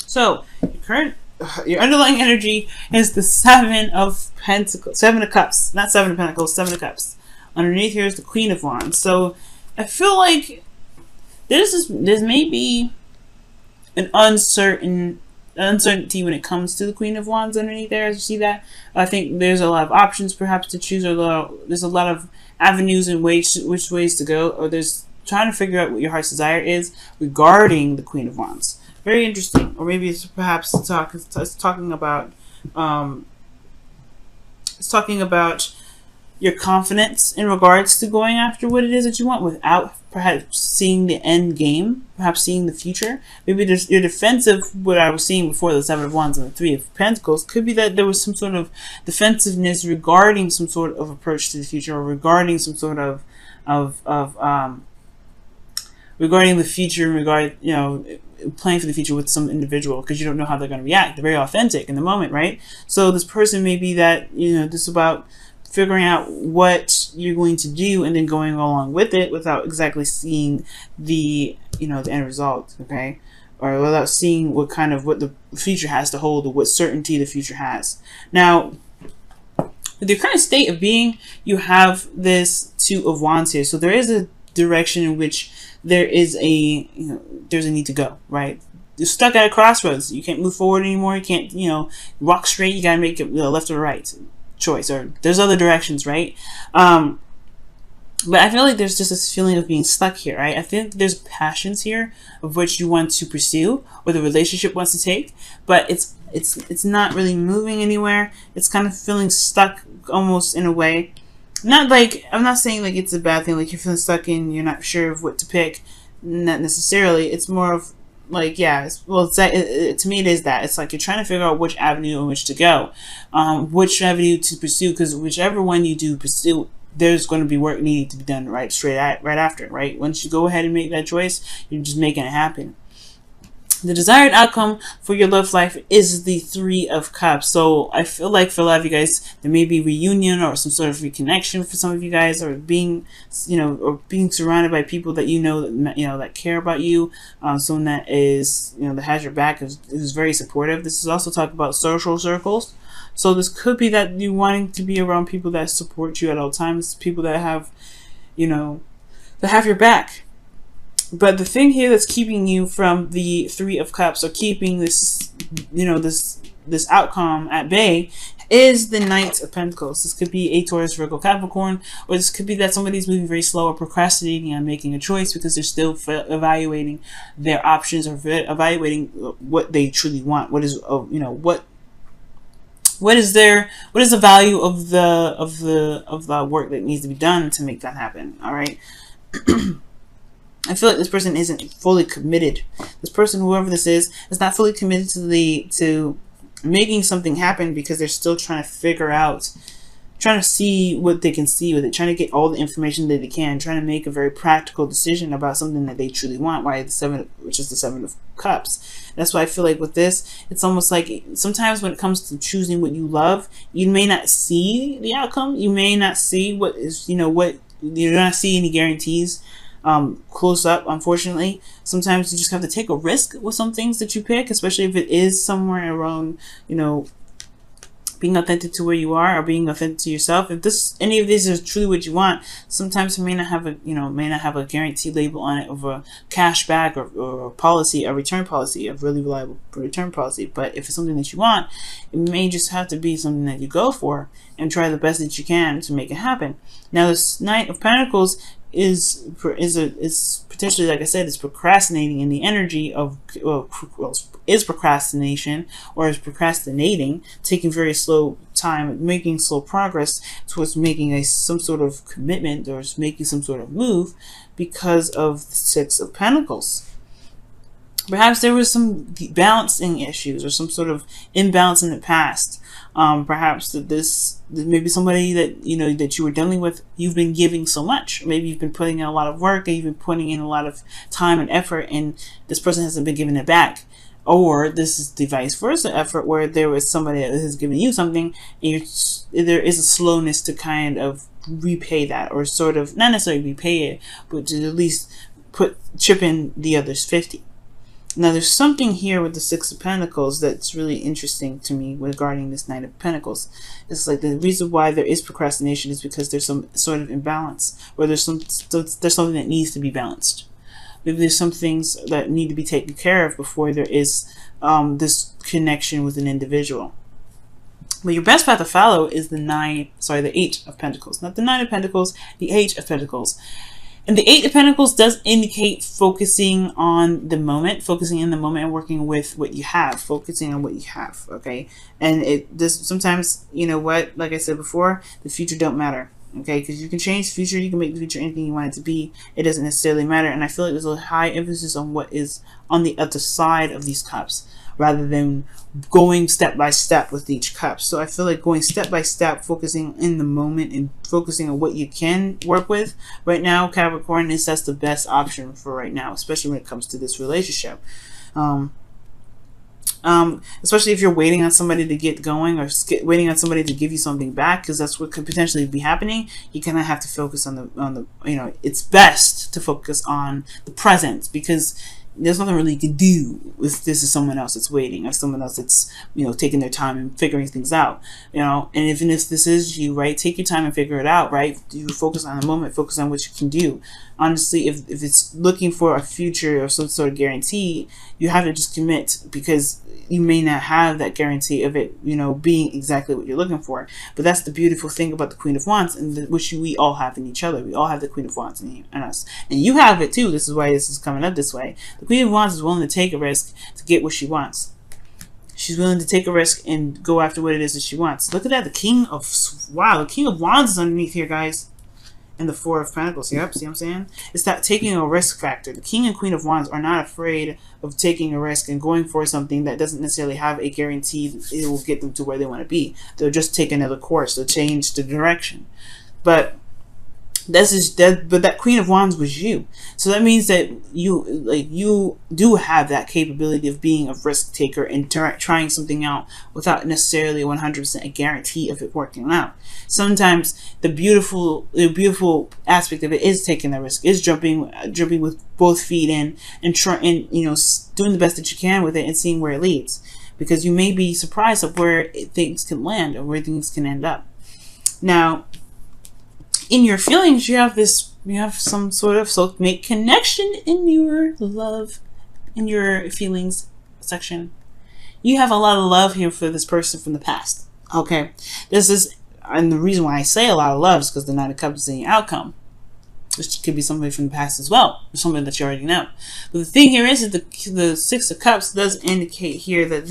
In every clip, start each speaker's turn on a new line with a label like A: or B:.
A: So your underlying energy is the Seven of Pentacles, Seven of Cups, not Seven of Pentacles, Seven of Cups. Underneath here is the Queen of Wands. So I feel like there's maybe an uncertainty when it comes to the Queen of Wands underneath there. As you see that, I think there's a lot of options perhaps to choose, or there's a lot of avenues and which ways to go, or there's trying to figure out what your heart's desire is regarding the Queen of Wands. Very interesting. Or maybe it's perhaps talking about your confidence in regards to going after what it is that you want without perhaps seeing the end game, perhaps seeing the future. Maybe there's your defensive, what I was seeing before the Seven of Wands and the Three of Pentacles, could be that there was some sort of defensiveness regarding some sort of approach to the future, or regarding some sort of regarding the future, planning for the future with some individual, because you don't know how they're going to react. They're very authentic in the moment, right? So this person may be that, this is about figuring out what you're going to do and then going along with it without exactly seeing the, the end result, okay? Or without seeing what the future has to hold, or what certainty the future has. Now, with your current state of being, you have this Two of Wands here. So there is a direction in which there is there's a need to go, right? You're stuck at a crossroads. You can't move forward anymore. You can't, walk straight. You got to make it left or right choice, or there's other directions, right? But I feel like there's just this feeling of being stuck here, right? I think there's passions here of which you want to pursue, or the relationship wants to take, but it's not really moving anywhere. It's kind of feeling stuck almost in a way. Not like, I'm not saying like it's a bad thing, like you're feeling stuck and you're not sure of what to pick. Not necessarily. It's more of like, to me it is that. It's like you're trying to figure out which avenue in which to go, which avenue to pursue, because whichever one you do pursue, there's going to be work needed to be done right after, right? Once you go ahead and make that choice, you're just making it happen. The desired outcome for your love life is the Three of Cups. So I feel like for a lot of you guys, there may be reunion or some sort of reconnection for some of you guys, or being surrounded by people that that care about you. Someone that is, that has your back, is very supportive. This is also talking about social circles. So this could be that you wanting to be around people that support you at all times, people that have, that have your back. But the thing here that's keeping you from the Three of Cups, or keeping this, this outcome at bay, is the Knight of Pentacles. This could be a Taurus, Virgo, Capricorn, or this could be that somebody's moving very slow or procrastinating on making a choice because they're still evaluating their options, or evaluating what they truly want. What is, what is the value of the work that needs to be done to make that happen? All right. I feel like this person isn't fully committed. This person, whoever this is not fully committed to making something happen, because they're still trying to figure out, trying to see what they can see with it, trying to get all the information that they can, trying to make a very practical decision about something that they truly want. Which is the Seven of Cups. That's why I feel like with this, it's almost like sometimes when it comes to choosing what you love, you may not see the outcome. You may not see what is, you're not see any guarantees close up, unfortunately. Sometimes you just have to take a risk with some things that you pick, especially if it is somewhere around, being authentic to where you are, or being authentic to yourself. If any of these is truly what you want, sometimes it may not have a guarantee label on it of a cash back or a policy, a return policy, a really reliable return policy. But if it's something that you want, it may just have to be something that you go for and try the best that you can to make it happen. Now, this Knight of Pentacles is potentially, like I said, is procrastinating in the energy of, is procrastination, or is procrastinating, taking very slow time, making slow progress towards making some sort of commitment, or making some sort of move, because of the Six of Pentacles. Perhaps there was some balancing issues, or some sort of imbalance in the past. Perhaps that maybe somebody that that you were dealing with, you've been giving so much. Maybe you've been putting in a lot of work, and you've been putting in a lot of time and effort, and this person hasn't been giving it back. Or this is the vice versa effort, where there was somebody that has given you something, and there is a slowness to kind of repay that, or sort of not necessarily repay it, but to at least chip in the other's 50. Now, there's something here with the Six of Pentacles that's really interesting to me regarding this Knight of Pentacles. It's like the reason why there is procrastination is because there's some sort of imbalance, or there's something that needs to be balanced. Maybe there's some things that need to be taken care of before there is this connection with an individual. But your best path to follow is the Eight of Pentacles. Not the Nine of Pentacles, the Eight of Pentacles. And the Eight of Pentacles does indicate focusing on the moment, focusing in the moment and working with what you have, focusing on what you have, okay? And sometimes, you know what, like I said before, the future don't matter, okay? Because you can change the future, you can make the future anything you want it to be. It doesn't necessarily matter. And I feel like there's a high emphasis on what is on the other side of these cups, rather than going step by step with each cup. So I feel like going step by step, focusing in the moment and focusing on what you can work with right now, Capricorn, that's the best option for right now, especially when it comes to this relationship. Especially if you're waiting on somebody to get going, or waiting on somebody to give you something back, because that's what could potentially be happening. You kind of have to focus on the you know, it's best to focus on the present, because there's nothing really you can do if this is someone else that's waiting, or someone else that's, you know, taking their time and figuring things out, you know. And even if this is you, right, take your time and figure it out, right? You focus on the moment, focus on what you can do. Honestly, if it's looking for a future or some sort of guarantee, you have to just commit, because you may not have that guarantee of it, you know, being exactly what you're looking for. But that's the beautiful thing about the Queen of Wands, and which we all have in each other. We all have the Queen of Wands in us, and you have it too. This is why this is coming up this way. The Queen of Wands is willing to take a risk to get what she wants. She's willing to take a risk and go after what it is that she wants. Look at that. The King of Wands is underneath here, guys. And the Four of Pentacles. Yep, see what I'm saying? It's that taking a risk factor. The King and Queen of Wands are not afraid of taking a risk and going for something that doesn't necessarily have a guarantee that it will get them to where they want to be. They'll just take another course. They'll change the direction. But that Queen of Wands was you. So that means that you do have that capability of being a risk taker and trying something out without necessarily 100% a guarantee of it working out. Sometimes the beautiful aspect of it is taking the risk, is jumping with both feet in, and you know, doing the best that you can with it and seeing where it leads, because you may be surprised of where things can land or where things can end up. Now, in your feelings, you have some sort of soulmate connection in your love, in your feelings section. You have a lot of love here for this person from the past. Okay, and the reason why I say a lot of love is because the Nine of Cups is in your outcome, which could be somebody from the past as well, or somebody that you already know. But the thing here is that the Six of Cups does indicate here that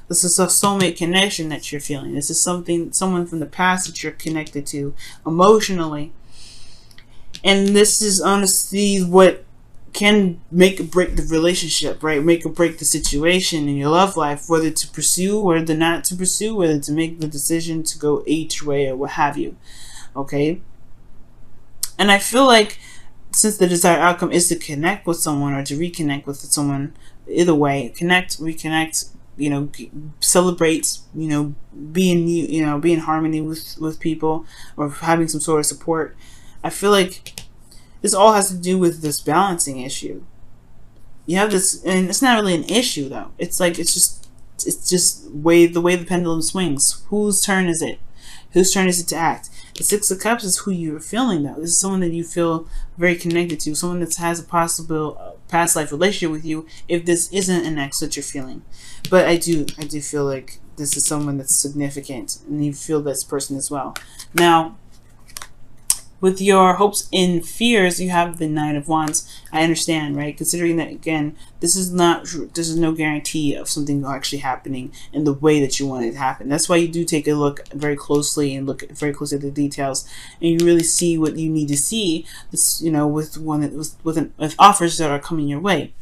A: this is a soulmate connection that you're feeling. This is someone from the past that you're connected to emotionally. And this is honestly what can make or break the relationship, right? Make or break the situation in your love life, whether to pursue, whether not to pursue, whether to make the decision to go each way or what have you. Okay? And I feel like since the desired outcome is to connect with someone or to reconnect with someone, either way, connect, reconnect, you know, celebrate, you know, be in harmony with people, or having some sort of support. I feel like this all has to do with this balancing issue. You have this, and it's not really an issue though. It's like it's just the way the pendulum swings. Whose turn is it? Whose turn is it to act? The Six of Cups is who you're feeling though. This is someone that you feel very connected to, someone that has a possible past life relationship with you, if this isn't an ex that you're feeling. But I do feel like this is someone that's significant, and you feel this person as well. Now, with your hopes and fears, you have the Nine of Wands. I understand, right? Considering that, again, this is no guarantee of something actually happening in the way that you want it to happen. That's why you do take a look very closely and look very closely at the details, and you really see what you need to see. This, you know, with offers that are coming your way.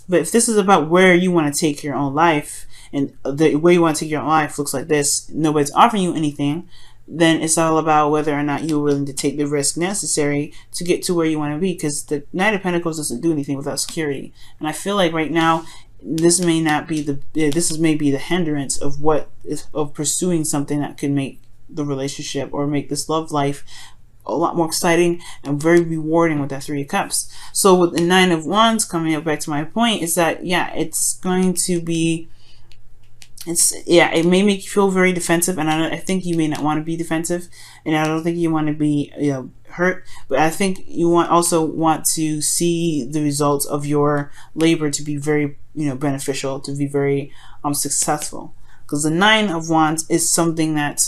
A: But if this is about where you want to take your own life, and the way you want to take your own life looks like this, nobody's offering you anything, then it's all about whether or not you're willing to take the risk necessary to get to where you want to be, because the Knight of Pentacles doesn't do anything without security. And I feel like right now this may be the hindrance of pursuing something that could make the relationship or make this love life a lot more exciting and very rewarding with that Three of Cups. So with the Nine of Wands coming up, back to my point, is that, yeah, it's going to be, it may make you feel very defensive, and I think you may not want to be defensive, and I don't think you want to be, hurt, but I think you also want to see the results of your labor to be very, beneficial, to be very successful. Because the Nine of Wands is something that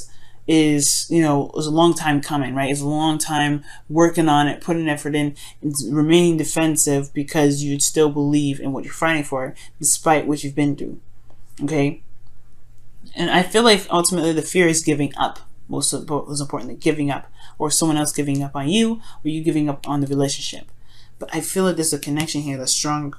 A: is, was a long time coming, right? It's a long time working on it, putting effort in, and remaining defensive because you still believe in what you're fighting for, despite what you've been through. Okay? And I feel like ultimately the fear is giving up. Most importantly, giving up, or someone else giving up on you, or you giving up on the relationship. But I feel like there's a connection here that's strong.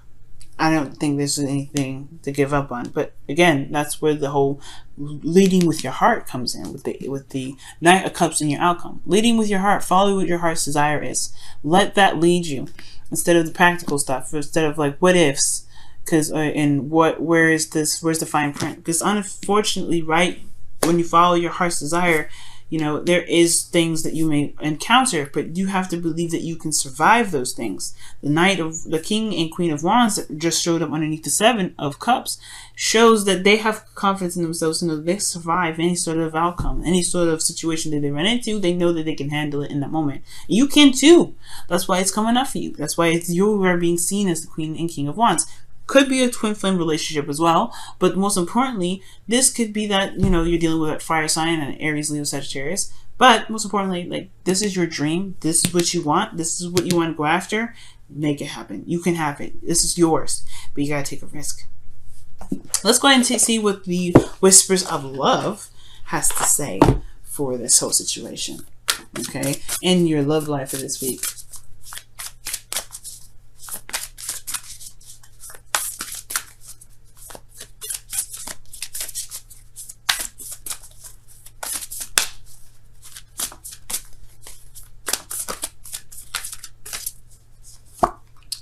A: I don't think there's anything to give up on. But again, that's where the whole leading with your heart comes in, with the Knight of Cups in your outcome. Leading with your heart, follow what your heart's desire is. Let that lead you, instead of the practical stuff, instead of like what ifs. Because where's the fine print? Because unfortunately, right, when you follow your heart's desire, there is things that you may encounter, but you have to believe that you can survive those things. The King and Queen of Wands that just showed up underneath the Seven of Cups shows that they have confidence in themselves and that they survive any sort of outcome, any sort of situation that they run into. They know that they can handle it in that moment. You can too. That's why it's coming up for you. That's why you are being seen as the Queen and King of Wands. Could be a twin flame relationship as well, but most importantly, this could be that, you're dealing with a fire sign and Aries, Leo, Sagittarius. But most importantly, like, this is your dream. This is what you want. This is what you want to go after. Make it happen. You can have it. This is yours, but you gotta take a risk. Let's go ahead and see what the Whispers of Love has to say for this whole situation. Okay, in your love life for this week.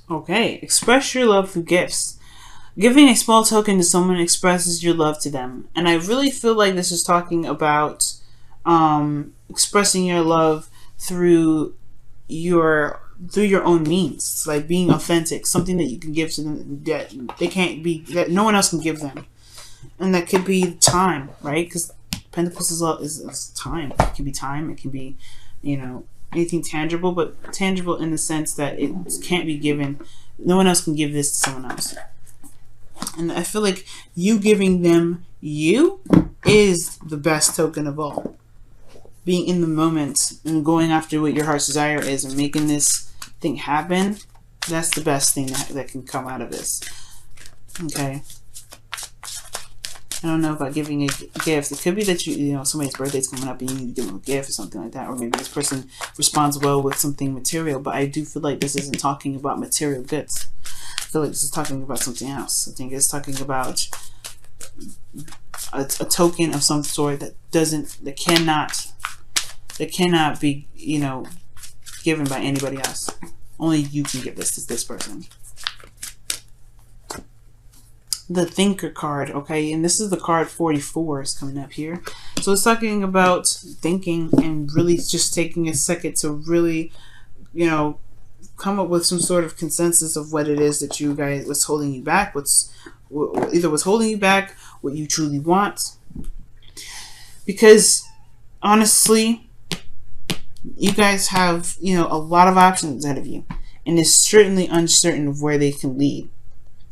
A: Okay, express your love through gifts. Giving a small token to someone expresses your love to them. And I really feel like this is talking about expressing your love through your own means. It's like being authentic, something that you can give to them that no one else can give them. And that could be time, right? Because Pentacles is time. It can be time. It can be, anything tangible, but tangible in the sense that it can't be given. No one else can give this to someone else. And I feel like you giving them you is the best token of all. Being in the moment and going after what your heart's desire is and making this thing happen, that's the best thing that can come out of this. Okay. I don't know about giving a gift. It could be that somebody's birthday's coming up and you need to give them a gift or something like that, or maybe this person responds well with something material. But I do feel like this isn't talking about material goods. I feel like this is talking about something else. I think it's talking about a token of some sort that cannot be given by anybody else. Only you can give this to this person. The Thinker card, okay, and this is the card 44 is coming up here. So it's talking about thinking and really just taking a second to really, come up with some sort of consensus of what it is that you guys, what's holding you back, what's holding you back, what you truly want. Because honestly, you guys have, a lot of options ahead of you, and it's certainly uncertain of where they can lead.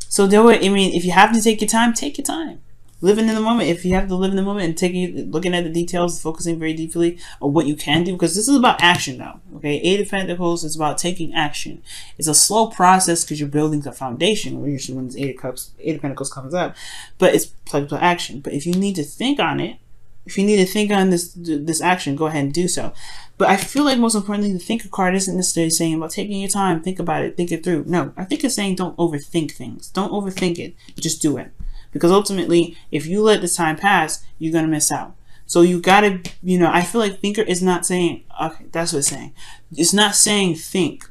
A: So do it. I mean, if you have to take your time, take your time. Living in the moment. If you have to live in the moment and looking at the details, focusing very deeply on what you can do, because this is about action now. Okay, Eight of Pentacles is about taking action. It's a slow process because you're building a foundation. Usually when Eight of Pentacles comes up, but it's plugged to action. But if you need to think on it, if you need to think on this action, go ahead and do so. But I feel like most importantly, the Thinker card isn't necessarily saying about taking your time, think about it, think it through. No, I think it's saying don't overthink things. Don't overthink it. Just do it. Because ultimately, if you let this time pass, you're going to miss out. So you got to, I feel like Thinker is not saying, okay, that's what it's saying. It's not saying think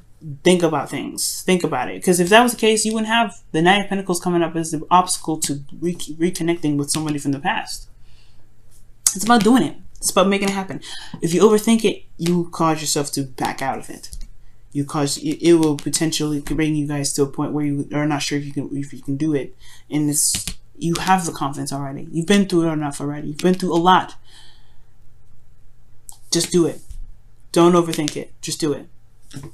A: about things. Think about it. Because if that was the case, you wouldn't have the Knight of Pentacles coming up as the obstacle to reconnecting with somebody from the past. It's about doing it. It's about making it happen. If you overthink it, you cause yourself to back out of it. It will potentially bring you guys to a point where you are not sure if you can do it. And you have the confidence already. You've been through enough already. You've been through a lot. Just do it. Don't overthink it. Just do it.